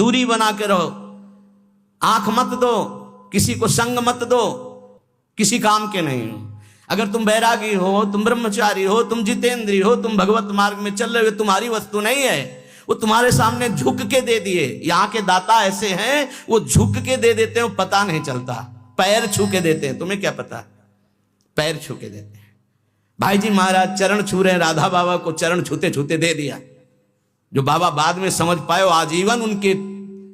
दूरी बना के रहो, आंख मत दो, किसी को संग मत दो, किसी काम के नहीं हो। अगर तुम बैरागी हो, तुम ब्रह्मचारी हो, तुम जितेंद्री हो, तुम भगवत मार्ग में चल रहे हो, तुम्हारी वस्तु नहीं है, वो तुम्हारे सामने झुक के दे दिए। यहाँ के दाता ऐसे हैं, वो झुक के दे देते हैं, पता नहीं चलता, पैर छू के देते हैं। तुम्हें क्या पता, पैर छू के देते हैं। भाई जी महाराज चरण छू रहे हैं, राधा बाबा को चरण छूते छूते दे दिया। जो बाबा बाद में समझ पाए, आजीवन उनके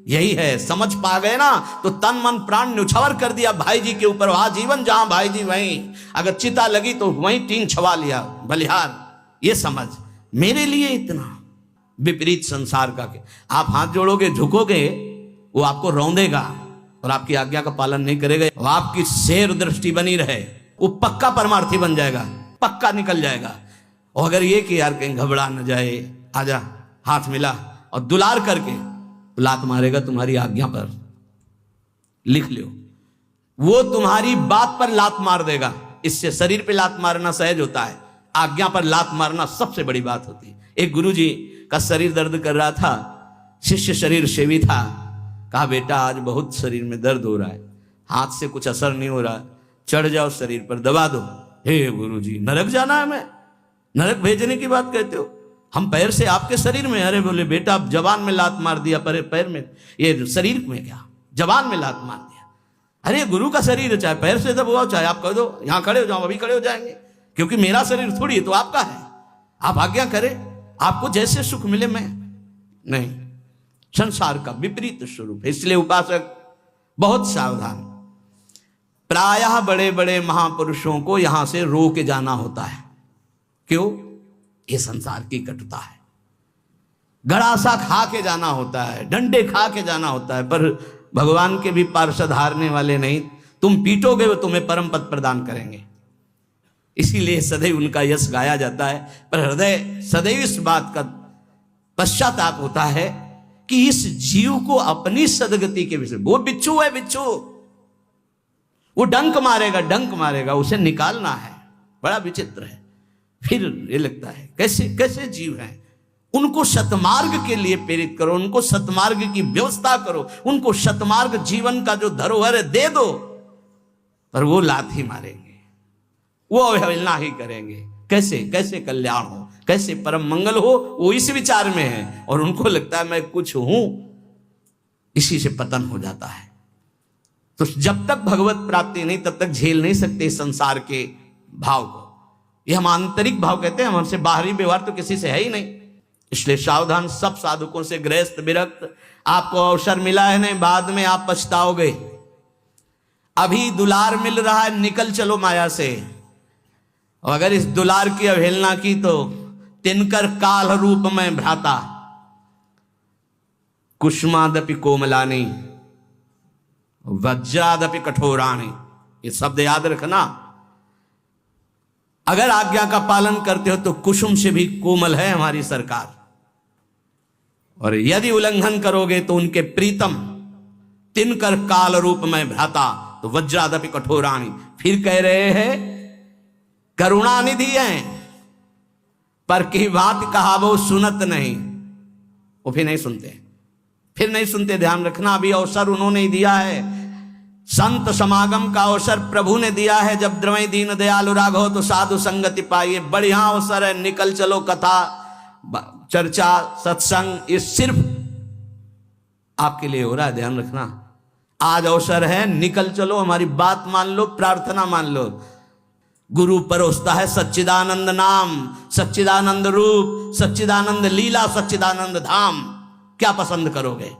यही है, समझ पा गए ना, तो तन मन प्राण न्यौछावर कर दिया भाई जी के ऊपर। आजीवन जहां भाई जी वहीं, अगर चिता लगी तो वहीं टीन छवा लिया बलिहार। ये समझ मेरे लिए इतना विपरीत संसार का के आप हाथ जोड़ोगे, झुकोगे, वो आपको रौंदेगा और आपकी आज्ञा का पालन नहीं करेगा। वो आपकी शेर दृष्टि बनी रहे, वो पक्का परमार्थी बन जाएगा, पक्का निकल जाएगा। और अगर ये कि यार कहीं घबरा न जाए, आजा, हाथ मिला और दुलार करके लात मारेगा तुम्हारी आज्ञा पर, लिख लो, वो तुम्हारी बात पर लात मार देगा। इससे शरीर पे लात मारना सहज होता है, आज्ञा पर लात मारना सबसे बड़ी बात होती है। एक गुरुजी का शरीर दर्द कर रहा था, शिष्य शरीर सेवी था, कहा बेटा आज बहुत शरीर में दर्द हो रहा है, हाथ से कुछ असर नहीं हो रहा, चढ़ जाओ शरीर पर, दबा दो। हे गुरुजी, नरक जाना है? मैं नरक भेजने की बात कहते हो? हम पैर से आपके शरीर में। अरे बोले बेटा आप जबान में लात मार दिया, पर पैर में, ये शरीर में क्या, जबान में लात मार दिया। अरे गुरु का शरीर है, चाहे पैर से दबाओ, चाहे आप कह दो यहां खड़े हो जाओ, अभी खड़े हो जाएंगे, क्योंकि मेरा शरीर थोड़ी है, तो आपका है, आप आज्ञा करें, आपको जैसे सुख मिले। मैं नहीं, संसार का विपरीत स्वरूप है। इसलिए उपासक बहुत सावधान। प्रायः बड़े बड़े महापुरुषों को यहां से रो के जाना होता है। क्यों? ये संसार की कटुता है। गड़ासा खा के जाना होता है, डंडे खा के जाना होता है, पर भगवान के भी पार्षद हारने वाले नहीं। तुम पीटोगे वो तुम्हें परम पद प्रदान करेंगे। इसीलिए सदैव उनका यश गाया जाता है, पर हृदय सदैव इस बात का पश्चाताप होता है कि इस जीव को अपनी सदगति के विषय, वो बिच्छू है, बिच्छू, वो डंक मारेगा, डंक मारेगा, उसे निकालना है। बड़ा विचित्र है। फिर ये लगता है कैसे कैसे जीव हैं, उनको सतमार्ग के लिए प्रेरित करो, उनको सतमार्ग की व्यवस्था करो, उनको सतमार्ग जीवन का जो धरोहर है दे दो, पर वो लात ही मारेंगे, वो अवहेलना ही करेंगे। कैसे कैसे कल्याण हो, कैसे परम मंगल हो, वो इस विचार में है, और उनको लगता है मैं कुछ हूं, इसी से पतन हो जाता है। तो जब तक भगवत प्राप्ति नहीं, तब तक झेल नहीं सकते संसार के भाव को। ये हम आंतरिक भाव कहते हैं, हमसे बाहरी व्यवहार तो किसी से है ही नहीं। इसलिए सावधान, सब साधुकों से गृहस्थ विरक्त। आपको अवसर मिला है नहीं, बाद में आप पछताओगे। अभी दुलार मिल रहा है, निकल चलो माया से। और अगर इस दुलार की अवहेलना की तो तिनकर काल रूप में भ्राता, कुष्मादपि कोमलानी, वज्रादपि कठोराणी। ये शब्द याद रखना। अगर आज्ञा का पालन करते हो तो कुसुम से भी कोमल है हमारी सरकार, और यदि उल्लंघन करोगे तो उनके प्रीतम तिनकर काल रूप में भ्राता, तो वज्रादपि कठोराणी। फिर कह रहे हैं करुणानिधि हैं, पर की बात कहा वो सुनत नहीं। वो फिर नहीं सुनते, फिर नहीं सुनते। ध्यान रखना, अभी अवसर उन्होंने ही दिया है, संत समागम का अवसर प्रभु ने दिया है। जब द्रवई दीन दयालु राघव तो साधु संगति पाइए, बढ़िया अवसर है, निकल चलो। कथा, चर्चा, सत्संग, ये सिर्फ आपके लिए हो रहा है, ध्यान रखना। आज अवसर है, निकल चलो, हमारी बात मान लो, प्रार्थना मान लो। गुरु परोसता है सच्चिदानंद नाम, सच्चिदानंद रूप, सच्चिदानंद लीला, सच्चिदानंद धाम। क्या पसंद करोगे?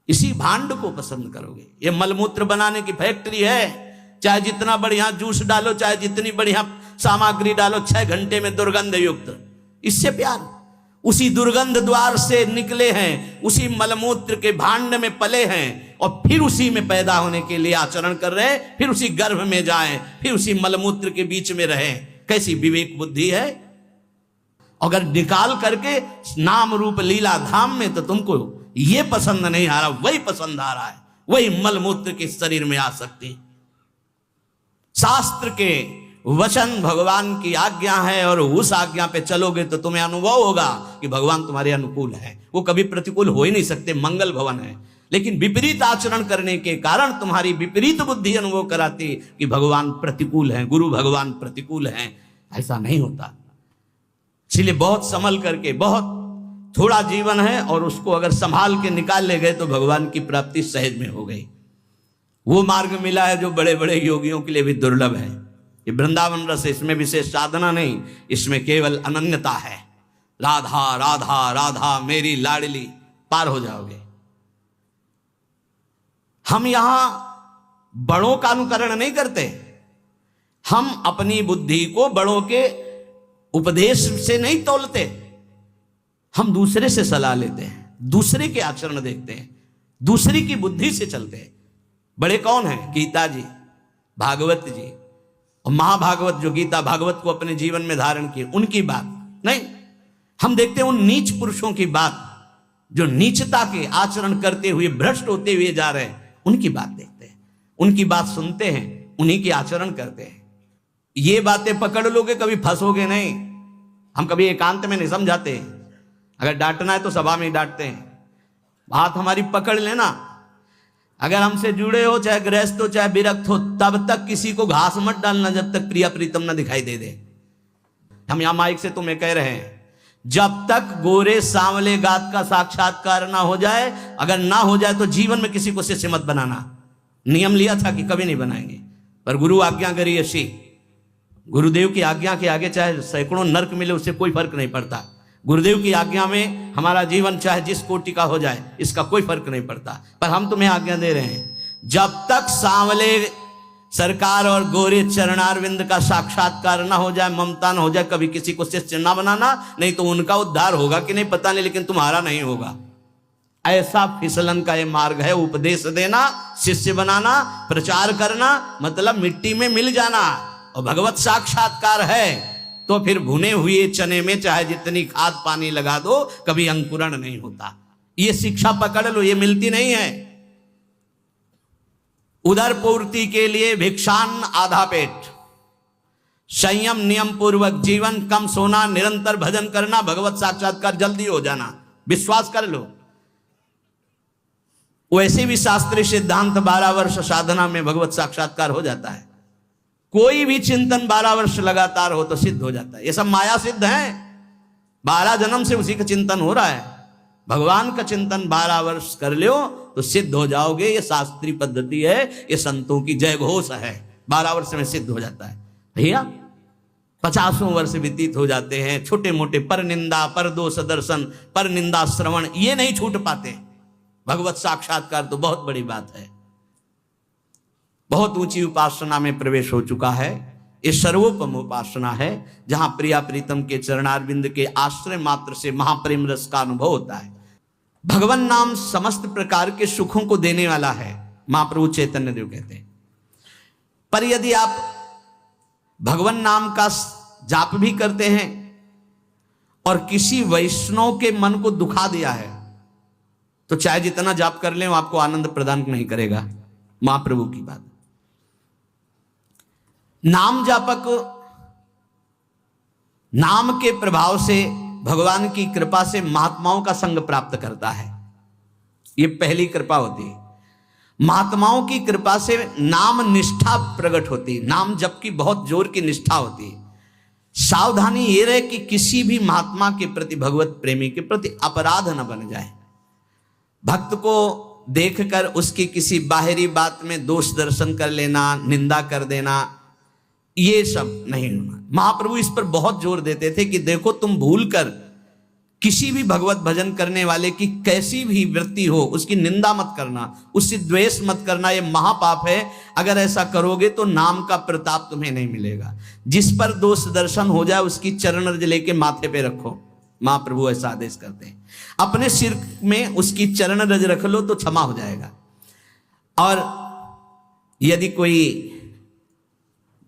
इसी भांड को पसंद करोगे। ये मलमूत्र बनाने की फैक्ट्री है, चाहे जितना बढ़िया जूस डालो, चाहे जितनी बढ़िया सामग्री डालो, 6 घंटे में दुर्गंध युक्त। इससे प्यार, उसी दुर्गंध द्वार से निकले हैं, उसी मलमूत्र के भांड में पले हैं, और फिर उसी में पैदा होने के लिए आचरण कर रहे हैं, फिर उसी गर्भ में जाएं, फिर उसी मलमूत्र के बीच में रहें। कैसी विवेक बुद्धि है। अगर निकाल करके नाम रूप लीला धाम में, तो तुमको ये पसंद नहीं आ रहा, वही पसंद आ रहा है, वही मलमूत्र के शरीर में आ सकती। शास्त्र के वचन भगवान की आज्ञा है और उस आज्ञा पे चलोगे तो तुम्हें अनुभव होगा कि भगवान तुम्हारे अनुकूल है। वो कभी प्रतिकूल हो ही नहीं सकते, मंगल भवन है। लेकिन विपरीत आचरण करने के कारण तुम्हारी विपरीत बुद्धि अनुभव कराती कि भगवान प्रतिकूल है, गुरु भगवान प्रतिकूल हैं। ऐसा नहीं होता। इसलिए बहुत संभल करके, बहुत थोड़ा जीवन है और उसको अगर संभाल के निकाल ले गए तो भगवान की प्राप्ति सहज में हो गई। वो मार्ग मिला है जो बड़े बड़े योगियों के लिए भी दुर्लभ है। ये वृंदावन रस, इसमें विशेष साधना नहीं, इसमें केवल अनन्यता है। राधा राधा राधा मेरी लाडली, पार हो जाओगे। हम यहां बड़ों का अनुकरण नहीं करते, हम अपनी बुद्धि को बड़ों के उपदेश से नहीं तौलते, हम दूसरे से सलाह लेते हैं, दूसरे के आचरण देखते हैं, दूसरी की बुद्धि से चलते हैं। बड़े कौन हैं? गीता जी, भागवत जी और महाभागवत, जो गीता भागवत को अपने जीवन में धारण किए, उनकी बात नहीं। हम देखते हैं उन नीच पुरुषों की बात जो नीचता के आचरण करते हुए भ्रष्ट होते हुए जा रहे हैं, उनकी बात देखते हैं, उनकी बात सुनते हैं, उन्हीं के आचरण करते हैं। ये बातें पकड़ लोगे कभी फंसोगे नहीं। हम कभी एकांत में नहीं समझाते, अगर डांटना है तो सभा में ही डांटते हैं। बात हमारी पकड़ लेना। अगर हमसे जुड़े हो, चाहे गृहस्थ हो चाहे विरक्त हो, तब तक किसी को घास मत डालना जब तक प्रिया प्रीतम ना दिखाई दे दे। हम यहां माइक से तुम्हें कह रहे हैं, जब तक गोरे सांवले गात का साक्षात्कार ना हो जाए, अगर ना हो जाए तो जीवन में किसी को शिष्य मत बनाना। नियम लिया था कि कभी नहीं बनाएंगे, पर गुरु आज्ञा करी ऐसी। गुरुदेव की आज्ञा के आगे चाहे सैकड़ों नरक मिले, उससे कोई फर्क नहीं पड़ता। गुरुदेव की आज्ञा में हमारा जीवन चाहे जिस कोटि का हो जाए, इसका कोई फर्क नहीं पड़ता। पर हम तुम्हें आज्ञा दे रहे हैं, जब तक सांवले सरकार और गोरे चरणारविंद का साक्षात्कार ना हो जाए, ममता ना हो जाए, कभी किसी को शिष्य ना बनाना। नहीं तो उनका उद्धार होगा कि नहीं पता नहीं, लेकिन तुम्हारा नहीं होगा। ऐसा फिसलन का ये मार्ग है। उपदेश देना, शिष्य बनाना, प्रचार करना, मतलब मिट्टी में मिल जाना। और भगवत साक्षात्कार है तो फिर भुने हुए चने में चाहे जितनी खाद पानी लगा दो, कभी अंकुरण नहीं होता। ये शिक्षा पकड़ लो, ये मिलती नहीं है। उदर पूर्ति के लिए भिक्षान आधा पेट, संयम नियम पूर्वक जीवन, कम सोना, निरंतर भजन करना, भगवत साक्षात्कार जल्दी हो जाना। विश्वास कर लो। वैसे भी शास्त्रीय सिद्धांत 12 वर्ष साधना में भगवत साक्षात्कार हो जाता है। कोई भी चिंतन 12 वर्ष लगातार हो तो सिद्ध हो जाता है। ये सब माया सिद्ध है। 12 जन्म से उसी का चिंतन हो रहा है। भगवान का चिंतन 12 वर्ष कर लो तो सिद्ध हो जाओगे। ये शास्त्रीय पद्धति है, ये संतों की जय घोष है। 12 वर्ष में सिद्ध हो जाता है। भैया 50 वर्ष व्यतीत हो जाते हैं, छोटे मोटे पर निंदा, पर दोष दर्शन, पर निंदा श्रवण, ये नहीं छूट पाते। भगवत साक्षात्कार तो बहुत बड़ी बात है। बहुत ऊंची उपासना में प्रवेश हो चुका है। ये सर्वोपम उपासना है, जहां प्रिया प्रीतम के चरणारविंद के आश्रय मात्र से महाप्रेम रस का अनुभव होता है। भगवान नाम समस्त प्रकार के सुखों को देने वाला है, महाप्रभु चैतन्य देव कहते हैं। पर यदि आप भगवान नाम का जाप भी करते हैं और किसी वैष्णव के मन को दुखा दिया है, तो चाहे जितना जाप कर लें वो आपको आनंद प्रदान नहीं करेगा। महाप्रभु की बात। नाम जापक नाम के प्रभाव से, भगवान की कृपा से महात्माओं का संग प्राप्त करता है। यह पहली कृपा होती है। महात्माओं की कृपा से नाम निष्ठा प्रकट होती है। नाम जप की बहुत जोर की निष्ठा होती है। सावधानी ये रहे कि किसी भी महात्मा के प्रति, भगवत प्रेमी के प्रति अपराध न बन जाए। भक्त को देखकर उसकी किसी बाहरी बात में दोष दर्शन कर लेना, निंदा कर देना, ये सब नहीं होना। महाप्रभु इस पर बहुत जोर देते थे कि देखो, तुम भूलकर किसी भी भगवत भजन करने वाले की कैसी भी वृत्ति हो, उसकी निंदा मत करना, उससे द्वेष मत करना। ये महापाप है। अगर ऐसा करोगे तो नाम का प्रताप तुम्हें नहीं मिलेगा। जिस पर दोष दर्शन हो जाए उसकी चरण रज लेके माथे पे रखो। महाप्रभु ऐसा आदेश करते हैं। अपने सिर में उसकी चरण रज रख लो तो क्षमा हो जाएगा। और यदि कोई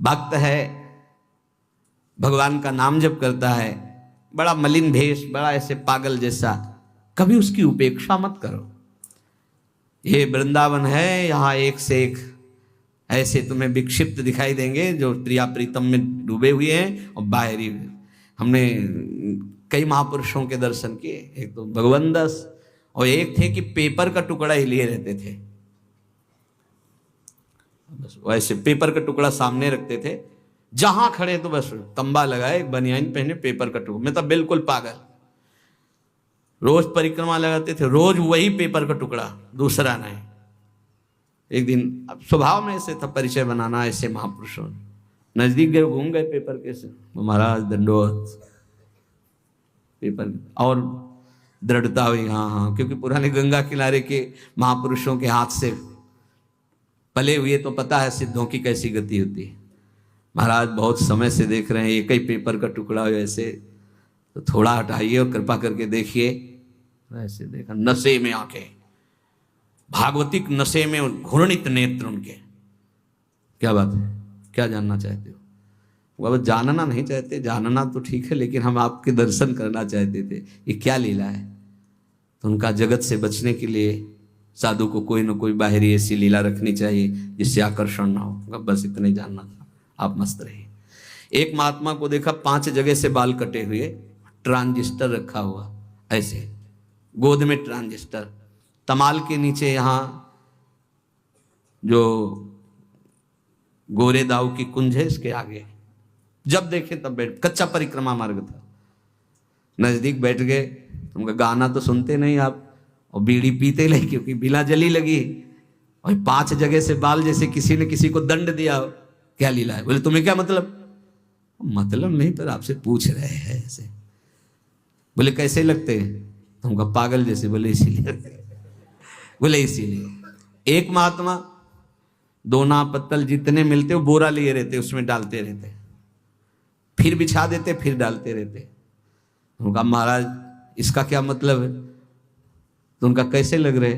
भक्त है, भगवान का नाम जप करता है, बड़ा मलिन भेष, बड़ा ऐसे पागल जैसा, कभी उसकी उपेक्षा मत करो। ये वृंदावन है, यहाँ एक से एक ऐसे तुम्हें विक्षिप्त दिखाई देंगे जो प्रिया प्रीतम में डूबे हुए हैं और बाहरी। हमने कई महापुरुषों के दर्शन किए, एक तो भगवान दास और एक थे कि पेपर का टुकड़ा ही लिए रहते थे, बस वैसे पेपर का टुकड़ा सामने रखते थे, जहां खड़े तो बस तंबा लगाए, बनियान पहने, पेपर का टुकड़ा। मैं तो बिल्कुल पागल, रोज परिक्रमा लगाते थे, रोज वही पेपर का टुकड़ा, दूसरा नहीं। एक दिन अब स्वभाव में ऐसे था परिचय बनाना, ऐसे महापुरुषों नजदीक गए, घूम गए पेपर के से, महाराज दंडोत, पेपर और दृढ़ता हुई, हाँ हाँ, क्योंकि पुराने गंगा किनारे के महापुरुषों के हाथ से पले हुए तो पता है सिद्धों की कैसी गति होती है। महाराज बहुत समय से देख रहे हैं एक ही पेपर का टुकड़ा हो ऐसे, तो थोड़ा हटाइए और कृपा करके देखिए। ऐसे देखा, नशे में आंखें, भागवतिक नशे में घूर्णित नेत्र उनके। क्या बात है, क्या जानना चाहते हो? वो अब जानना नहीं चाहते, जानना तो ठीक है, लेकिन हम आपके दर्शन करना चाहते थे, ये क्या लीला है। तो उनका जगत से बचने के लिए साधु को कोई ना कोई बाहरी ऐसी लीला रखनी चाहिए जिससे आकर्षण ना हो, बस इतने जानना था। आप मस्त रहिए। एक महात्मा को देखा 5 जगह से बाल कटे हुए, ट्रांजिस्टर रखा हुआ ऐसे, गोद में ट्रांजिस्टर, तमाल के नीचे यहाँ जो गोरे दाऊ की कुंज है इसके आगे, जब देखे तब बैठ, कच्चा परिक्रमा मार्ग था, नजदीक बैठ गए। उनका गाना तो सुनते नहीं आप, और बीड़ी पीते नहीं क्योंकि बिला जली लगी, और 5 जगह से बाल जैसे किसी ने किसी को दंड दिया। क्या लीला है? बोले तुम्हें क्या मतलब? मतलब नहीं, पर आपसे पूछ रहे हैं ऐसे। बोले कैसे लगते हैं? तुमका पागल जैसे। बोले इसीलिए। बोले इसीलिए। एक महात्मा 2 नाव पत्तल जितने मिलते वो बोरा लिए रहते, उसमें डालते रहते, फिर बिछा देते, फिर डालते रहते। उनका महाराज इसका क्या मतलब है? तो उनका कैसे लग रहे?